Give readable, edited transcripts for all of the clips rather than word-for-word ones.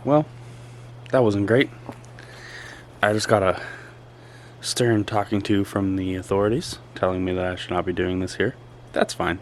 Well, that wasn't great. I just got a stern talking to from the authorities telling me that I should not be doing this here. That's fine.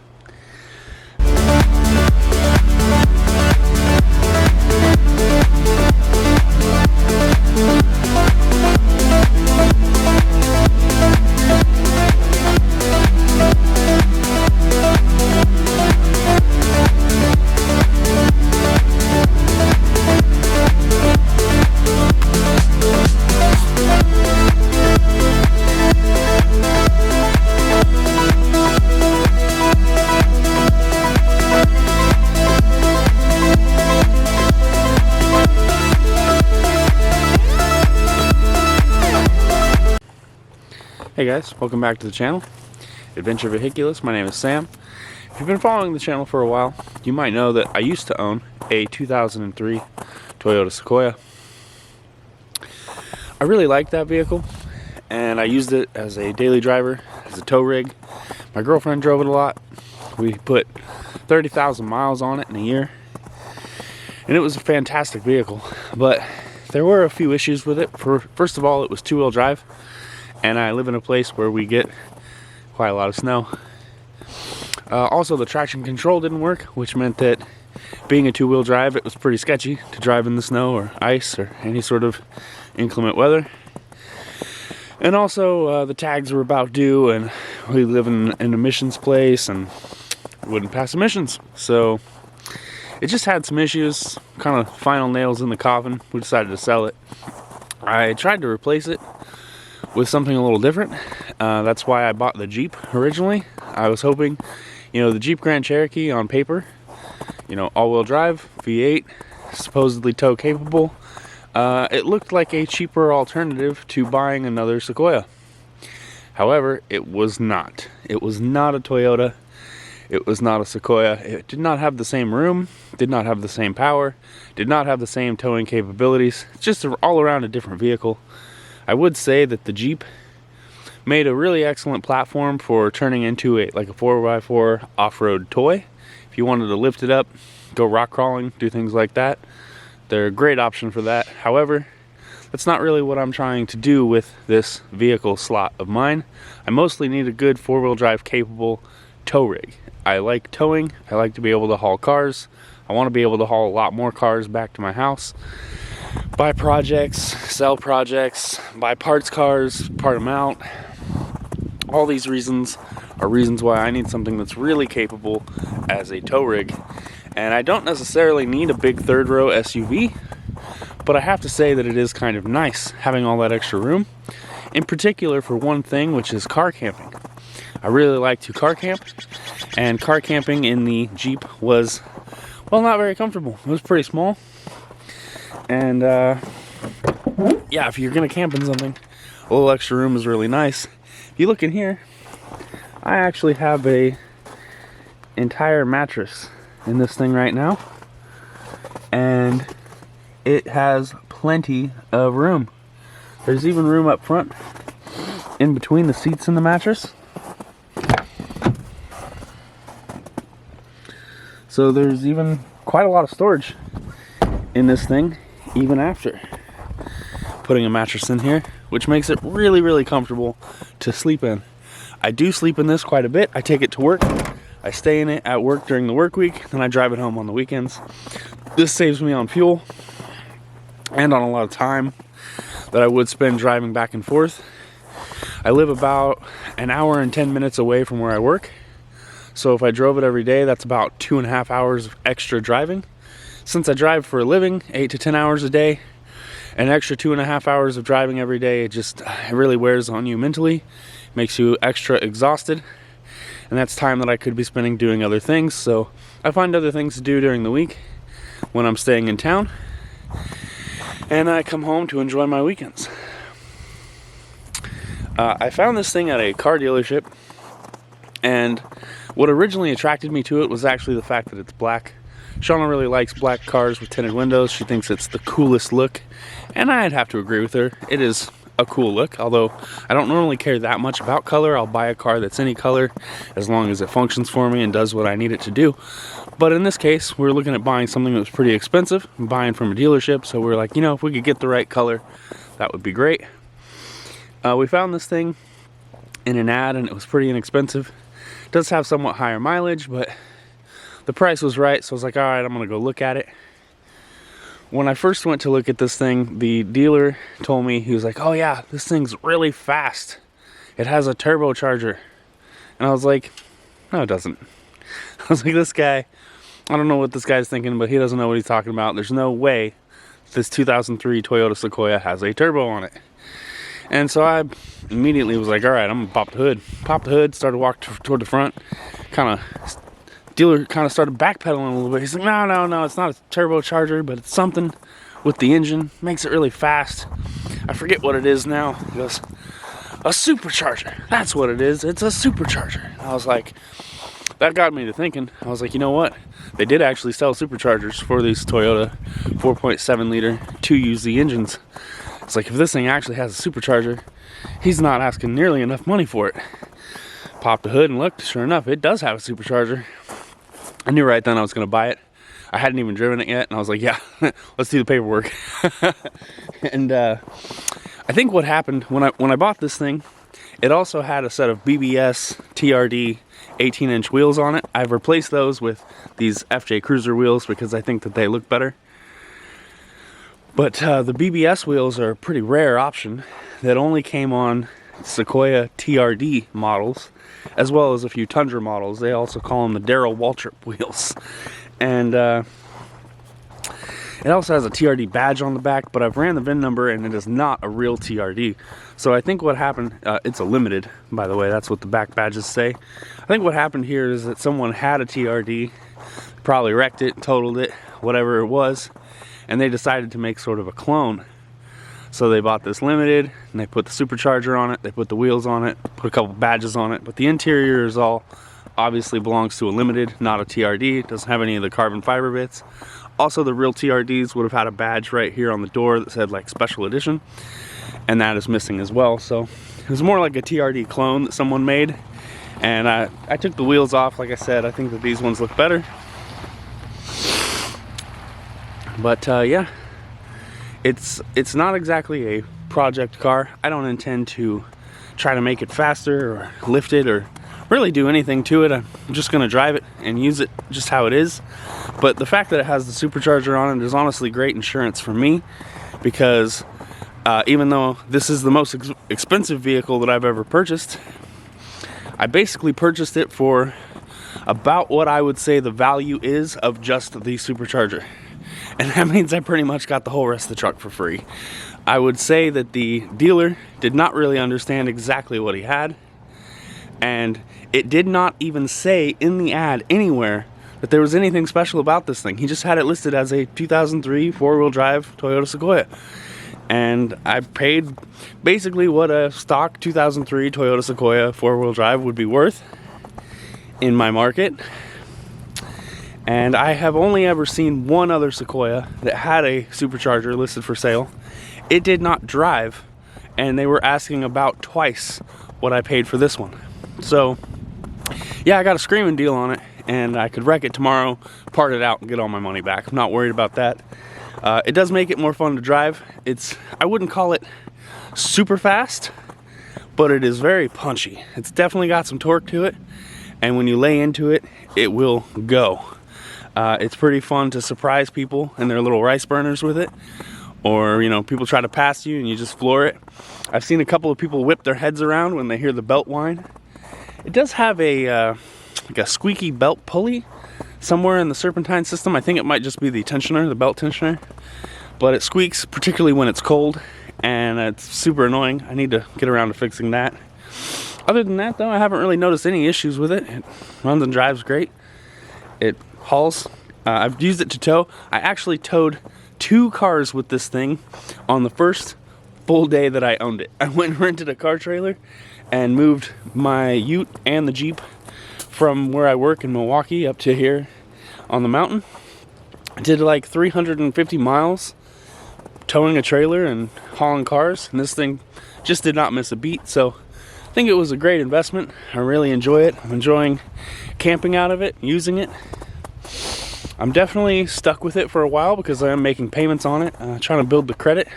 Hey guys, welcome back to the channel, Adventure Vehiculous. My name is Sam. If you've been following the channel for a while, you might know that I used to own a 2003 Toyota Sequoia. I really liked that vehicle, and I used it as a daily driver, as a tow rig. My girlfriend drove it a lot. We put 30,000 miles on it in a year, and it was a fantastic vehicle, but there were a few issues with it. First of all, it was two-wheel drive, and I live in a place where we get quite a lot of snow. Also, the traction control didn't work, which meant that being a two-wheel drive, it was pretty sketchy to drive in the snow or ice or any sort of inclement weather. And also, the tags were about due, and we live in an emissions place and wouldn't pass emissions. So it just had some issues, kind of final nails in the coffin. We decided to sell it. I tried to replace it with something a little different. That's why I bought the Jeep originally. I was hoping, the Jeep Grand Cherokee on paper, all-wheel drive, V8, supposedly tow capable. It looked like a cheaper alternative to buying another Sequoia. However, it was not. It was not a Toyota. It was not a Sequoia. It did not have the same room, did not have the same power, did not have the same towing capabilities. It's just all around a different vehicle. I would say that the Jeep made a really excellent platform for turning into a 4x4 off-road toy. If you wanted to lift it up, go rock crawling, do things like that, they're a great option for that. However, that's not really what I'm trying to do with this vehicle slot of mine. I mostly need a good four-wheel drive capable tow rig. I like towing. I like to be able to haul cars. I want to be able to haul a lot more cars back to my house. Buy projects, sell projects, buy parts cars, part them out. All these reasons are reasons why I need something that's really capable as a tow rig. And I don't necessarily need a big third row SUV, but I have to say that it is kind of nice having all that extra room. In particular for one thing, which is car camping. I really like to car camp, and car camping in the Jeep was, well, not very comfortable. It was pretty small. And yeah, if you're gonna camp in something, a little extra room is really nice. If you look in here, I actually have a entire mattress in this thing right now, and it has plenty of room. There's even room up front in between the seats and the mattress. So there's even quite a lot of storage in this thing, even after putting a mattress in here, which makes it really, really comfortable to sleep in. I do sleep in this quite a bit. I take it to work. I stay in it at work during the work week, then I drive it home on the weekends. This saves me on fuel and on a lot of time that I would spend driving back and forth. I live about an hour and 10 minutes away from where I work. So if I drove it every day, that's about 2.5 hours of extra driving. Since I drive for a living, 8 to 10 hours a day, an extra 2.5 hours of driving every day, it really wears on you mentally, makes you extra exhausted, and that's time that I could be spending doing other things. So I find other things to do during the week when I'm staying in town, and I come home to enjoy my weekends. I found this thing at a car dealership, and what originally attracted me to it was actually the fact that it's black. Shauna really likes black cars with tinted windows. She thinks it's the coolest look, and I'd have to agree with her. It is a cool look. Although I don't normally care that much about color. I'll buy a car that's any color as long as it functions for me and does what I need it to do. But in this case, we're looking at buying something that was pretty expensive, buying from a dealership. So we're like, you know, if we could get the right color, that would be great. We found this thing in an ad and it was pretty inexpensive. It does have somewhat higher mileage, but the price was right. So I was like, all right, I'm gonna go look at it. When I first went to look at this thing, the dealer told me, he was like, oh yeah, this thing's really fast. It has a turbocharger. And I was like, no, it doesn't. I was like, this guy, I don't know what this guy's thinking, but he doesn't know what he's talking about. There's no way this 2003 Toyota Sequoia has a turbo on it. And so I immediately was like, all right, I'm gonna pop the hood. Popped the hood, started walking toward the front. Dealer kind of started backpedaling a little bit. He's like, no, it's not a turbocharger, but it's something with the engine. Makes it really fast. I forget what it is now. He goes, a supercharger. That's what it is. It's a supercharger. I was like, that got me to thinking. I was like, you know what? They did actually sell superchargers for these Toyota 4.7 liter 2UZ engines. It's like, if this thing actually has a supercharger, he's not asking nearly enough money for it. Popped the hood and looked. Sure enough, it does have a supercharger. I knew right then I was going to buy it. I hadn't even driven it yet, and I was like, yeah, let's do the paperwork. And I think what happened when I bought this thing, it also had a set of BBS TRD 18-inch wheels on it. I've replaced those with these FJ Cruiser wheels because I think that they look better. But the BBS wheels are a pretty rare option that only came on Sequoia TRD models, as well as a few Tundra models. They also call them the Darrell Waltrip wheels. And it also has a TRD badge on the back, but I've ran the VIN number and it is not a real TRD. So I think what happened, it's a limited, by the way, that's what the back badges say. I think what happened here is that someone had a TRD, probably wrecked it, totaled it, whatever it was, and they decided to make sort of a clone. So they bought this limited and they put the supercharger on it, they put the wheels on it, put a couple badges on it, but the interior is all obviously belongs to a limited, not a TRD. It doesn't have any of the carbon fiber bits. Also, the real TRDs would have had a badge right here on the door that said like special edition, and that is missing as well. So it was more like a TRD clone that someone made. And I took the wheels off. Like I said, I think that these ones look better. But yeah, it's not exactly a project car. I don't intend to try to make it faster or lift it or really do anything to it. I'm just gonna drive it and use it just how it is. But the fact that it has the supercharger on it is honestly great insurance for me, because even though this is the most expensive vehicle that I've ever purchased, I basically purchased it for about what I would say the value is of just the supercharger. And that means I pretty much got the whole rest of the truck for free. I would say that the dealer did not really understand exactly what he had, and it did not even say in the ad anywhere that there was anything special about this thing. He just had it listed as a 2003 four-wheel drive Toyota Sequoia. And I paid basically what a stock 2003 Toyota Sequoia four-wheel drive would be worth in my market. And I have only ever seen one other Sequoia that had a supercharger listed for sale. It did not drive, and they were asking about twice what I paid for this one. So yeah, I got a screaming deal on it, and I could wreck it tomorrow, part it out, and get all my money back. I'm not worried about that. It does make it more fun to drive. I wouldn't call it super fast, but it is very punchy. It's definitely got some torque to it, and when you lay into it, it will go. It's pretty fun to surprise people and their little rice burners with it, or people try to pass you and you just floor it. I've seen a couple of people whip their heads around when they hear the belt whine. It does have like a squeaky belt pulley somewhere in the serpentine system. I think it might just be the tensioner, the belt tensioner, but it squeaks, particularly when it's cold, and it's super annoying. I need to get around to fixing that. Other than that, though, I haven't really noticed any issues with it. It runs and drives great. It hauls. I've used it to tow. I actually towed 2 cars with this thing on the first full day that I owned it. I went and rented a car trailer and moved my Ute and the Jeep from where I work in Milwaukee up to here on the mountain. I did like 350 miles towing a trailer and hauling cars, and this thing just did not miss a beat. So I think it was a great investment. I really enjoy it. I'm enjoying camping out of it, using it. I'm definitely stuck with it for a while because I am making payments on it, trying to build the credit.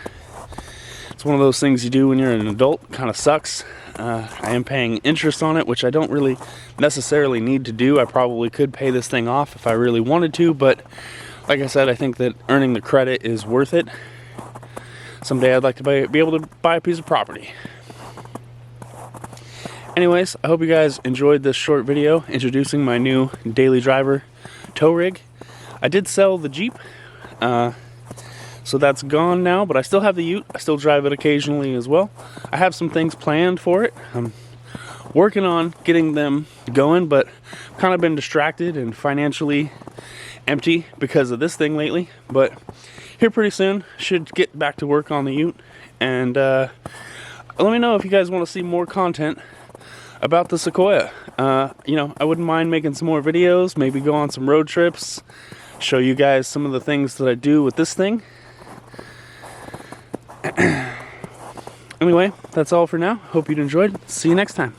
It's one of those things you do when you're an adult. Kind of sucks. I am paying interest on it, which I don't really necessarily need to do. I probably could pay this thing off if I really wanted to, but like I said, I think that earning the credit is worth it. Someday I'd like to be able to buy a piece of property. Anyways, I hope you guys enjoyed this short video introducing my new daily driver tow rig. I did sell the Jeep, so that's gone now, but I still have the Ute. I still drive it occasionally as well. I have some things planned for it. I'm working on getting them going, but I've kind of been distracted and financially empty because of this thing lately. But here pretty soon, should get back to work on the Ute. And let me know if you guys want to see more content about the Sequoia. You know, I wouldn't mind making some more videos, maybe go on some road trips, show you guys some of the things that I do with this thing. Anyway, that's all for now. Hope you enjoyed. See you next time.